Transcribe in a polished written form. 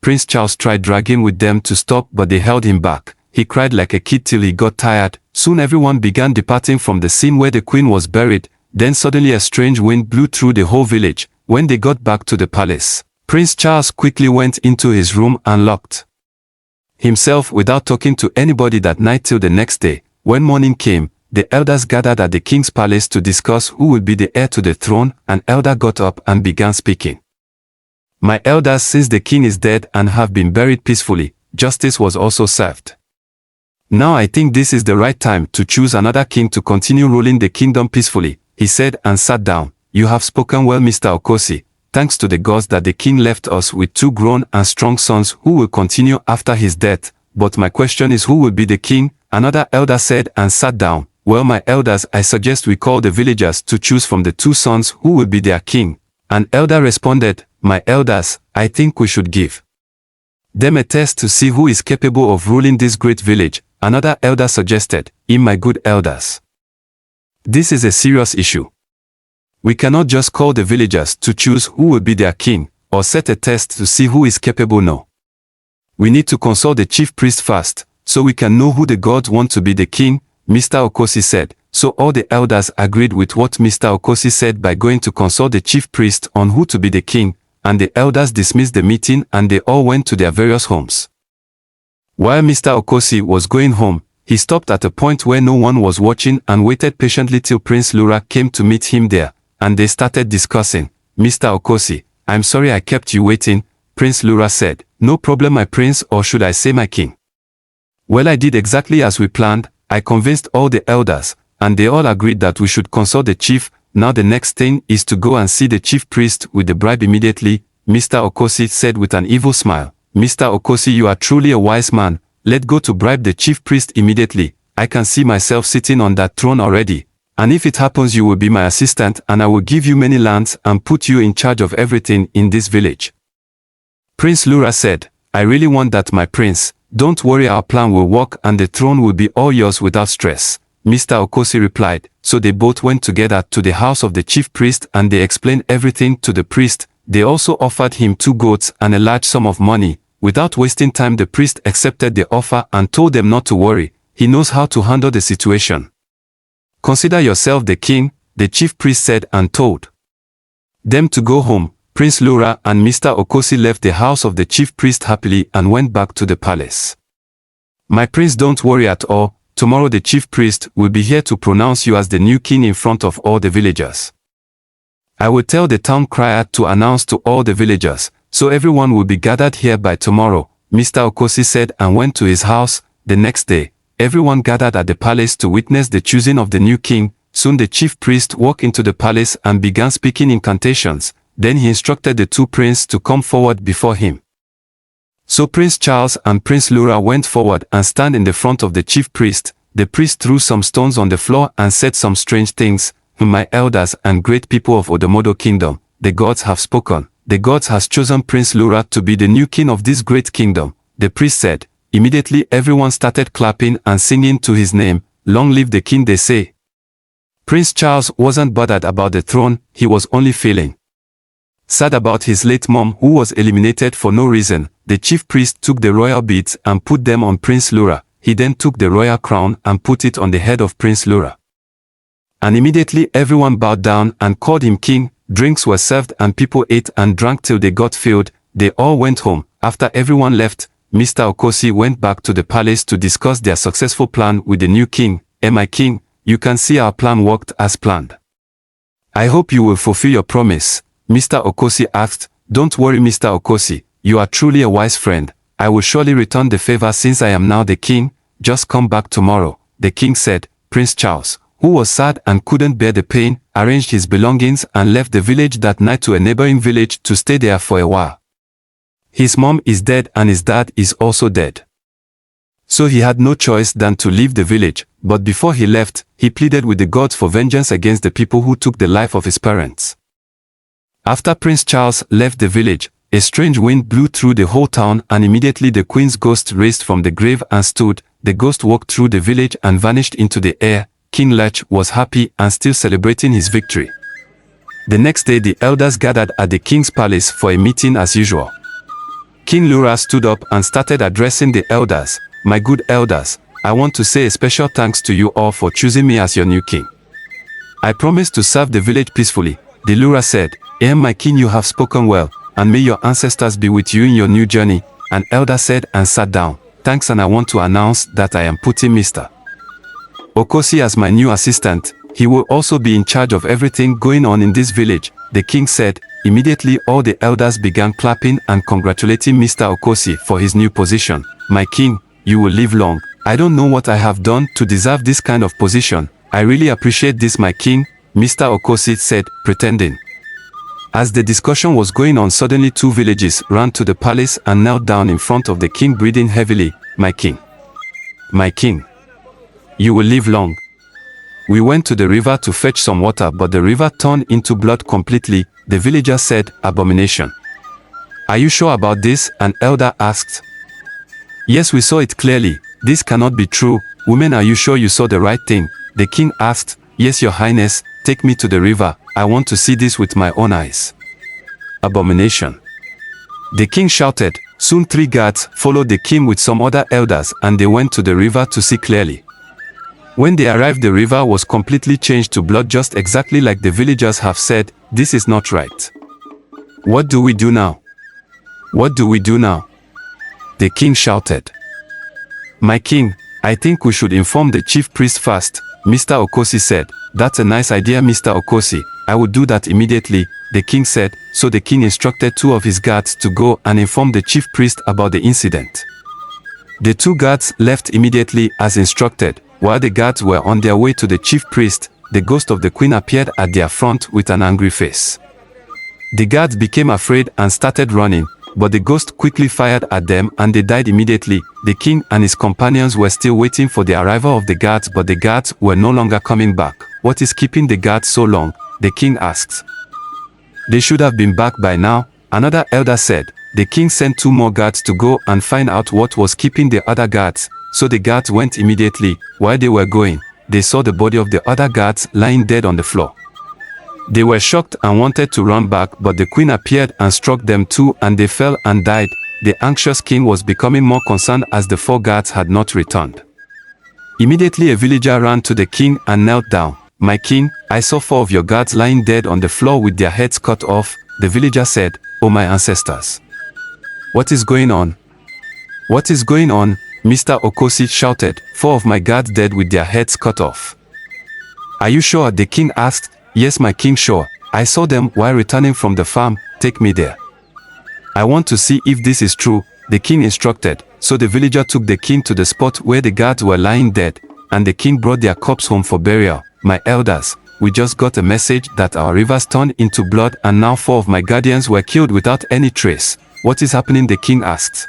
Prince Charles tried dragging with them to stop, but they held him back. He cried like a kid till he got tired. Soon everyone began departing from the scene where the queen was buried. Then suddenly a strange wind blew through the whole village. When they got back to the palace, Prince Charles quickly went into his room and locked himself without talking to anybody that night till the next day. When morning came, the elders gathered at the king's palace to discuss who would be the heir to the throne. An elder got up and began speaking. "My elders, since the king is dead and have been buried peacefully, justice was also served. Now I think this is the right time to choose another king to continue ruling the kingdom peacefully," he said and sat down. "You have spoken well, Mr. Okosi. Thanks to the gods that the king left us with 2 grown and strong sons who will continue after his death. But my question is, who will be the king?" Another elder said and sat down. "Well, my elders, I suggest we call the villagers to choose from the 2 sons who will be their king." An elder responded, "My elders, I think we should give them a test to see who is capable of ruling this great village." Another elder suggested, "My good elders, this is a serious issue. We cannot just call the villagers to choose who will be their king, or set a test to see who is capable. No. We need to consult the chief priest first, so we can know who the gods want to be the king," Mr. Okosi said. So all the elders agreed with what Mr. Okosi said by going to consult the chief priest on who to be the king, and the elders dismissed the meeting and they all went to their various homes. While Mr. Okosi was going home, he stopped at a point where no one was watching and waited patiently till Prince Lura came to meet him there, and they started discussing. "Mr. Okosi, I'm sorry I kept you waiting," Prince Lura said. "No problem, my prince, or should I say my king. Well, I did exactly as we planned. I convinced all the elders, and they all agreed that we should consult the chief. Now the next thing is to go and see the chief priest with the bribe immediately," Mr. Okosi said with an evil smile. "Mr. Okosi, you are truly a wise man. Let's go to bribe the chief priest immediately. I can see myself sitting on that throne already. And if it happens, you will be my assistant and I will give you many lands and put you in charge of everything in this village." Prince Lura said, "I really want that, my prince. Don't worry, our plan will work and the throne will be all yours without stress," Mr. Okosi replied. So they both went together to the house of the chief priest and they explained everything to the priest. They also offered him 2 goats and a large sum of money. Without wasting time, the priest accepted the offer and told them not to worry. He knows how to handle the situation. "Consider yourself the king," the chief priest said and told them to go home. Prince Lura and Mr. Okosi left the house of the chief priest happily and went back to the palace. "My prince, don't worry at all. Tomorrow the chief priest will be here to pronounce you as the new king in front of all the villagers. I will tell the town crier to announce to all the villagers, so everyone will be gathered here by tomorrow," Mr. Okosi said and went to his house. The next day, everyone gathered at the palace to witness the choosing of the new king. Soon the chief priest walked into the palace and began speaking incantations. Then he instructed the 2 princes to come forward before him. So Prince Charles and Prince Lura went forward and stand in the front of the chief priest. The priest threw some stones on the floor and said some strange things. "My elders and great people of Odomodo kingdom, the gods have spoken. The gods has chosen Prince Lura to be the new king of this great kingdom," the priest said. Immediately everyone started clapping and singing to his name. "Long live the king," they say. Prince Charles wasn't bothered about the throne, he was only feeling sad about his late mom who was eliminated for no reason. The chief priest took the royal beads and put them on Prince Lura. He then took the royal crown and put it on the head of Prince Lura. And immediately everyone bowed down and called him king. Drinks were served and people ate and drank till they got filled. They all went home. After everyone left, Mr. Okosi went back to the palace to discuss their successful plan with the new king. "My king, you can see our plan worked as planned. I hope you will fulfill your promise," Mr. Okosi asked. "Don't worry, Mr. Okosi, you are truly a wise friend. I will surely return the favor since I am now the king. Just come back tomorrow," the king said. Prince Charles, who was sad and couldn't bear the pain, arranged his belongings and left the village that night to a neighboring village to stay there for a while. His mom is dead and his dad is also dead. So he had no choice than to leave the village, but before he left, he pleaded with the gods for vengeance against the people who took the life of his parents. After Prince Charles left the village, a strange wind blew through the whole town and immediately the queen's ghost raised from the grave and stood. The ghost walked through the village and vanished into the air. King Lech was happy and still celebrating his victory. The next day the elders gathered at the king's palace for a meeting as usual. King Lura stood up and started addressing the elders. My good elders, I want to say a special thanks to you all for choosing me as your new king. I promise to serve the village peacefully. The Lura said, my king, you have spoken well, and may your ancestors be with you in your new journey. An elder said and sat down. Thanks, and I want to announce that I am putting Mr. Okosi as my new assistant. He will also be in charge of everything going on in this village, the king said. Immediately all the elders began clapping and congratulating Mr. Okosi for his new position. My king, you will live long. I don't know what I have done to deserve this kind of position. I really appreciate this, my king, Mr. Okosi said, pretending. As the discussion was going on, suddenly two villages ran to the palace and knelt down in front of the king, breathing heavily. My king, you will live long. We went to the river to fetch some water, but the river turned into blood completely, the villager said. Abomination. Are you sure about this? An elder asked. Yes, we saw it clearly. This cannot be true. Women, are you sure you saw the right thing? The king asked. Yes, your highness, take me to the river. I want to see this with my own eyes. Abomination. The king shouted. Soon 3 guards followed the king with some other elders, and they went to the river to see clearly. When they arrived, the river was completely changed to blood, just exactly like the villagers have said. This is not right. What do we do now? What do we do now? The king shouted. My king, I think we should inform the chief priest first, Mr. Okosi said. That's a nice idea, Mr. Okosi. I will do that immediately, the king said. So the king instructed 2 of his guards to go and inform the chief priest about the incident. The 2 guards left immediately as instructed. While the guards were on their way to the chief priest, the ghost of the queen appeared at their front with an angry face. The guards became afraid and started running, but the ghost quickly fired at them and they died immediately. The king and his companions were still waiting for the arrival of the guards, but the guards were no longer coming back. What is keeping the guards so long? The king asked. They should have been back by now, another elder said. The king sent 2 more guards to go and find out what was keeping the other guards. So the guards went immediately. While they were going, they saw the body of the other guards lying dead on the floor. They were shocked and wanted to run back, but the queen appeared and struck them too, and they fell and died. The anxious king was becoming more concerned as the 4 guards had not returned. Immediately a villager ran to the king and knelt down. My king, I saw 4 of your guards lying dead on the floor with their heads cut off, the villager said. Oh, my ancestors. What is going on? What is going on? Mr. Okosi shouted. 4 of my guards dead with their heads cut off. Are you sure? The king asked. Yes, my king, sure. I saw them while returning from the farm. Take me there. I want to see if this is true, the king instructed. So the villager took the king to the spot where the guards were lying dead, and the king brought their corpse home for burial. My elders, we just got a message that our rivers turned into blood and now 4 of my guardians were killed without any trace. What is happening? The king asked.